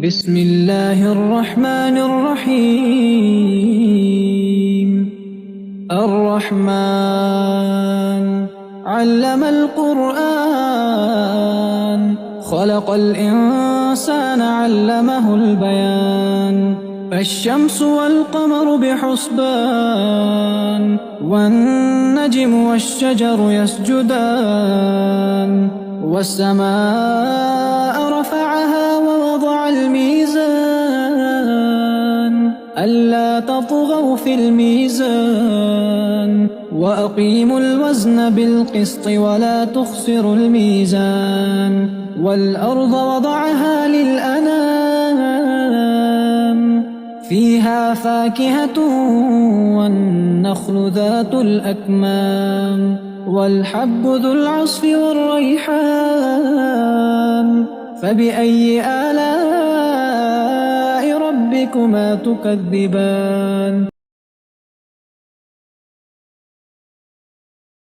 بسم الله الرحمن الرحيم الرحمن علم القرآن خلق الإنسان علمه البيان الشمس والقمر بحسبان والنجم والشجر يسجدان والسماء رفعها ووضع الميزان ألا تطغوا في الميزان وأقيموا الوزن بالقسط ولا تخسروا الميزان والأرض وضعها للأنام فيها فاكهة والنخل ذات الأكمام والحب ذو العصف والريحان فبأي آلاء ربكما تكذبان